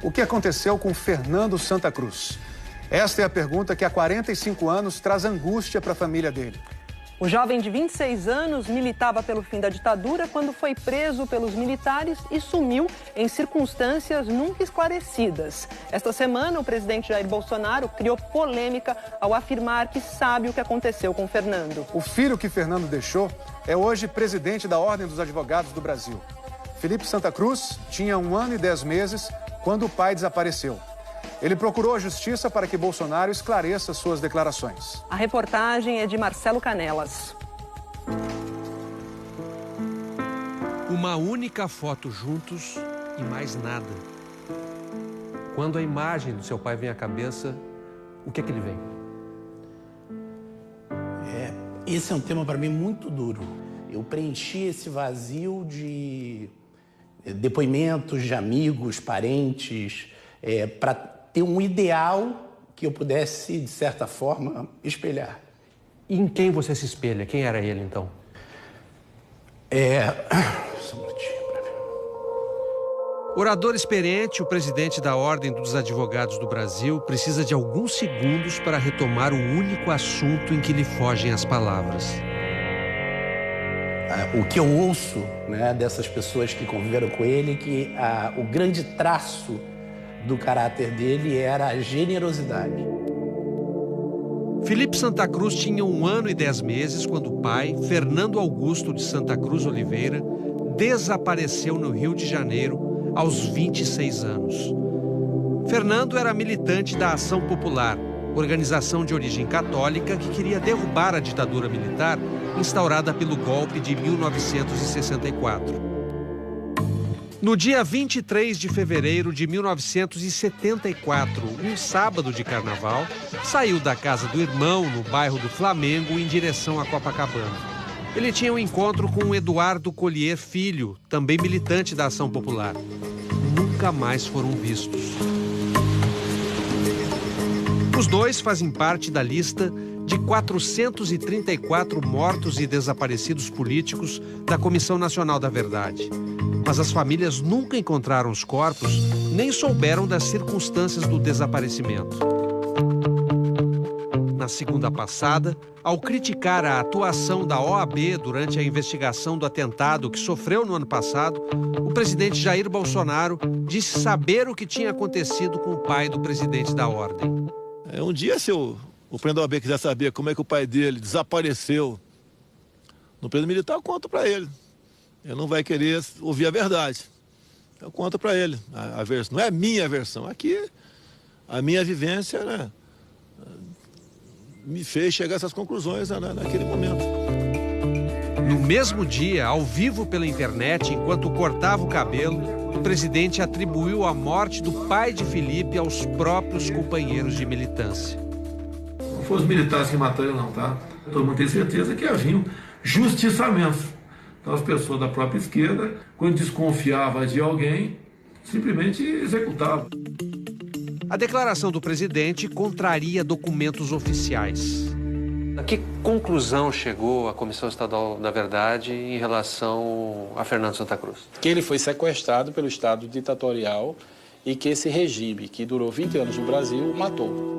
O que aconteceu com Fernando Santa Cruz? Esta é a pergunta que há 45 anos traz angústia para a família dele. O jovem de 26 anos militava pelo fim da ditadura quando foi preso pelos militares e sumiu em circunstâncias nunca esclarecidas. Esta semana, o presidente Jair Bolsonaro criou polêmica ao afirmar que sabe o que aconteceu com Fernando. O filho que Fernando deixou é hoje presidente da Ordem dos Advogados do Brasil. Felipe Santa Cruz tinha 1 ano e 10 meses quando o pai desapareceu. Ele procurou a justiça para que Bolsonaro esclareça suas declarações. A reportagem é de Marcelo Canelas. Uma única foto juntos e mais nada. Quando a imagem do seu pai vem à cabeça, o que é que ele vem? Esse é um tema para mim muito duro. Eu preenchi esse vazio de depoimentos de amigos, parentes, para ter um ideal que eu pudesse, de certa forma, espelhar. E em quem você se espelha? Quem era ele, então? Só um minutinho para ver. Orador experiente, o presidente da Ordem dos Advogados do Brasil precisa de alguns segundos para retomar o único assunto em que lhe fogem as palavras. O que eu ouço, né, dessas pessoas que conviveram com ele, que o grande traço do caráter dele era a generosidade. Felipe Santa Cruz tinha 1 ano e 10 meses quando o pai, Fernando Augusto de Santa Cruz Oliveira, desapareceu no Rio de Janeiro aos 26 anos. Fernando era militante da Ação Popular, organização de origem católica que queria derrubar a ditadura militar instaurada pelo golpe de 1964. No dia 23 de fevereiro de 1974, um sábado de carnaval, saiu da casa do irmão, no bairro do Flamengo, em direção a Copacabana. Ele tinha um encontro com Eduardo Collier Filho, também militante da Ação Popular. Nunca mais foram vistos. Os dois fazem parte da lista de 434 mortos e desaparecidos políticos da Comissão Nacional da Verdade. Mas as famílias nunca encontraram os corpos, nem souberam das circunstâncias do desaparecimento. Na segunda passada, ao criticar a atuação da OAB durante a investigação do atentado que sofreu no ano passado, o presidente Jair Bolsonaro disse saber o que tinha acontecido com o pai do presidente da Ordem. Um dia, se o presidente da OAB quiser saber como é que o pai dele desapareceu no preso militar, eu conto para ele. Ele não vai querer ouvir a verdade. Eu conto para ele. A versão, não é a minha versão. Aqui, a minha vivência, né, me fez chegar a essas conclusões, né, naquele momento. No mesmo dia, ao vivo pela internet, enquanto cortava o cabelo, o presidente atribuiu a morte do pai de Felipe aos próprios companheiros de militância. Não foram os militares que mataram, não, tá? Todo mundo tem certeza que haviam justiçamentos. Então, as pessoas da própria esquerda, quando desconfiava de alguém, simplesmente executavam. A declaração do presidente contraria documentos oficiais. A que conclusão chegou a Comissão Estadual da Verdade em relação a Fernando Santa Cruz? Que ele foi sequestrado pelo Estado ditatorial e que esse regime, que durou 20 anos no Brasil, o matou.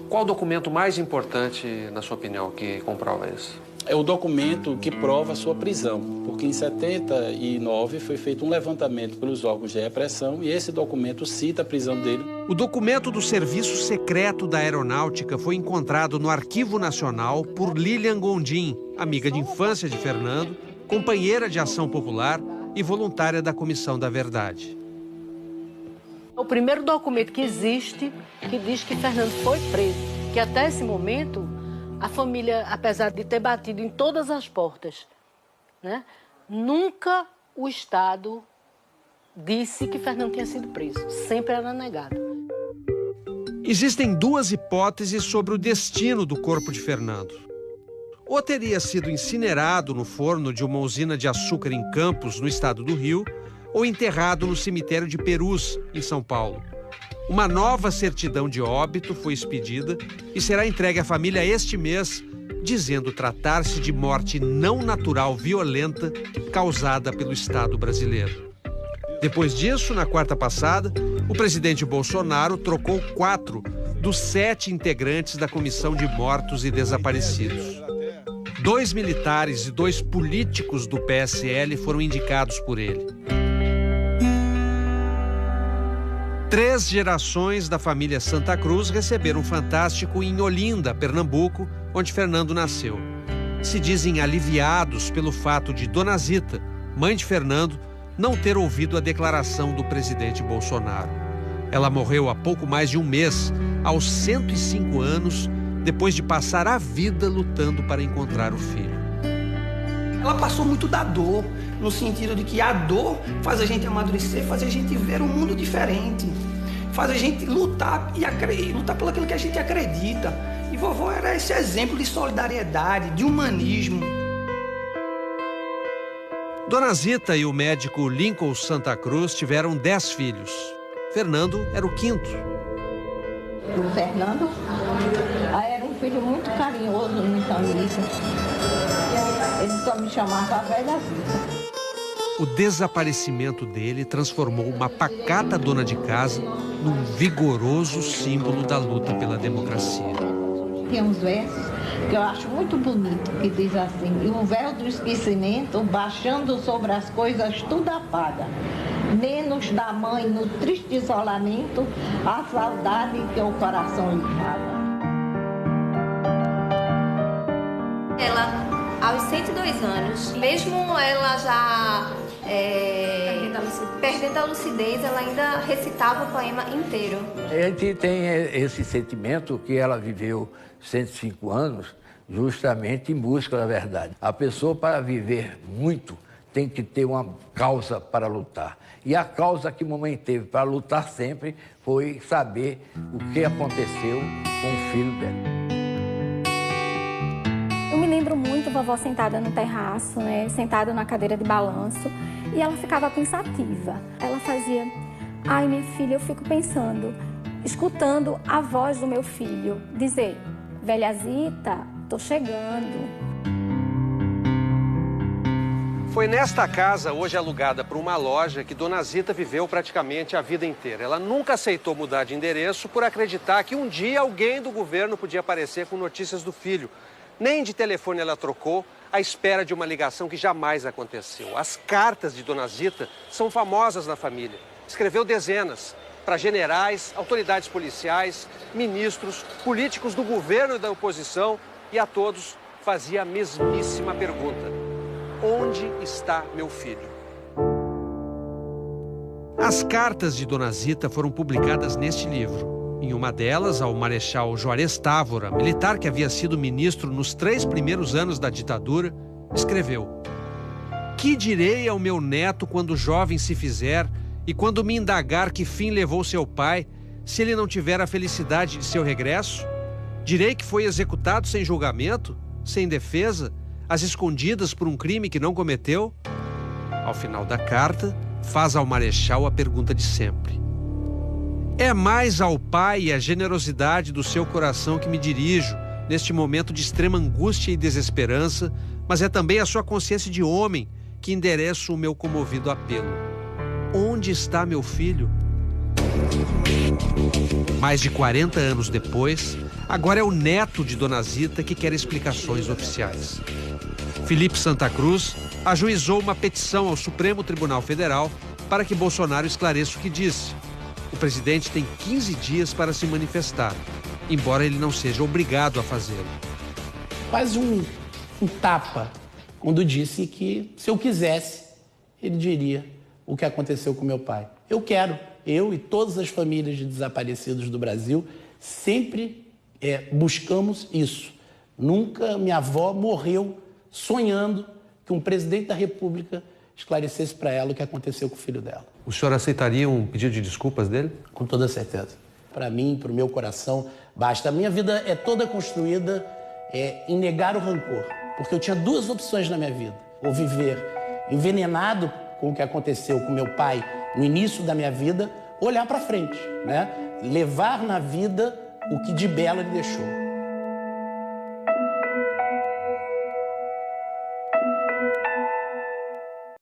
Qual o documento mais importante, na sua opinião, que comprova isso? É o documento que prova a sua prisão, porque em 79 foi feito um levantamento pelos órgãos de repressão e esse documento cita a prisão dele. O documento do Serviço Secreto da Aeronáutica foi encontrado no Arquivo Nacional por Lilian Gondim, amiga de infância de Fernando, companheira de Ação Popular e voluntária da Comissão da Verdade. O primeiro documento que existe que diz que Fernando foi preso, que até esse momento a família, apesar de ter batido em todas as portas, né, nunca o Estado disse que Fernando tinha sido preso. Sempre era negado. Existem 2 hipóteses sobre o destino do corpo de Fernando. Ou teria sido incinerado no forno de uma usina de açúcar em Campos, no estado do Rio, ou enterrado no cemitério de Perus, em São Paulo. Uma nova certidão de óbito foi expedida e será entregue à família este mês, dizendo tratar-se de morte não natural violenta causada pelo Estado brasileiro. Depois disso, na quarta passada, o presidente Bolsonaro trocou 4 dos 7 integrantes da Comissão de Mortos e Desaparecidos. 2 militares e 2 políticos do PSL foram indicados por ele. 3 gerações da família Santa Cruz receberam um fantástico em Olinda, Pernambuco, onde Fernando nasceu. Se dizem aliviados pelo fato de Dona Zita, mãe de Fernando, não ter ouvido a declaração do presidente Bolsonaro. Ela morreu há pouco mais de um mês, aos 105 anos, depois de passar a vida lutando para encontrar o filho. Ela passou muito da dor, no sentido de que a dor faz a gente amadurecer, faz a gente ver um mundo diferente, faz a gente lutar e lutar pelo aquilo que a gente acredita. E vovó era esse exemplo de solidariedade, de humanismo. Dona Zita e o médico Lincoln Santa Cruz tiveram 10 filhos. Fernando era o 5º. O Fernando era um filho muito carinhoso, muito amigo. Ele só me chamava a velha Zita. O desaparecimento dele transformou uma pacata dona de casa num vigoroso símbolo da luta pela democracia. Tem uns versos que eu acho muito bonito, que diz assim: e o véu do esquecimento, baixando sobre as coisas, tudo apaga. Menos da mãe no triste isolamento, a saudade que o coração lhe fala. Ela, aos 102 anos, mesmo ela já perdendo a lucidez, ela ainda recitava o poema inteiro. A gente tem esse sentimento que ela viveu 105 anos justamente em busca da verdade. A pessoa, para viver muito, tem que ter uma causa para lutar. E a causa que a mamãe teve para lutar sempre foi saber o que aconteceu com o filho dela. Eu me lembro muito a vovó sentada no terraço, né, sentada na cadeira de balanço, e ela ficava pensativa. Ela fazia: ai, minha filha, eu fico pensando, escutando a voz do meu filho dizer: velha Zita, tô chegando. Foi nesta casa, hoje alugada por uma loja, que Dona Zita viveu praticamente a vida inteira. Ela nunca aceitou mudar de endereço por acreditar que um dia alguém do governo podia aparecer com notícias do filho. Nem de telefone ela trocou, à espera de uma ligação que jamais aconteceu. As cartas de Dona Zita são famosas na família. Escreveu dezenas para generais, autoridades policiais, ministros, políticos do governo e da oposição, e a todos fazia a mesmíssima pergunta: onde está meu filho? As cartas de Dona Zita foram publicadas neste livro. Em uma delas, ao Marechal Juarez Távora, militar que havia sido ministro nos 3 primeiros anos da ditadura, escreveu: que direi ao meu neto quando jovem se fizer e quando me indagar que fim levou seu pai, se ele não tiver a felicidade de seu regresso? Direi que foi executado sem julgamento, sem defesa, às escondidas por um crime que não cometeu? Ao final da carta, faz ao Marechal a pergunta de sempre: é mais ao pai e à generosidade do seu coração que me dirijo neste momento de extrema angústia e desesperança, mas é também a sua consciência de homem que endereço o meu comovido apelo. Onde está meu filho? Mais de 40 anos depois, agora é o neto de Dona Zita que quer explicações oficiais. Felipe Santa Cruz ajuizou uma petição ao Supremo Tribunal Federal para que Bolsonaro esclareça o que disse. O presidente tem 15 dias para se manifestar, embora ele não seja obrigado a fazê-lo. Quase um tapa, quando disse que, se eu quisesse, ele diria o que aconteceu com meu pai. Eu quero. Eu e todas as famílias de desaparecidos do Brasil sempre buscamos isso. Nunca minha avó morreu sonhando que um presidente da República esclarecesse para ela o que aconteceu com o filho dela. O senhor aceitaria um pedido de desculpas dele? Com toda certeza. Para mim, para o meu coração, basta. A minha vida é toda construída em negar o rancor. Porque eu tinha 2 opções na minha vida. Ou viver envenenado com o que aconteceu com meu pai no início da minha vida, olhar para frente, né? Levar na vida o que de belo ele deixou.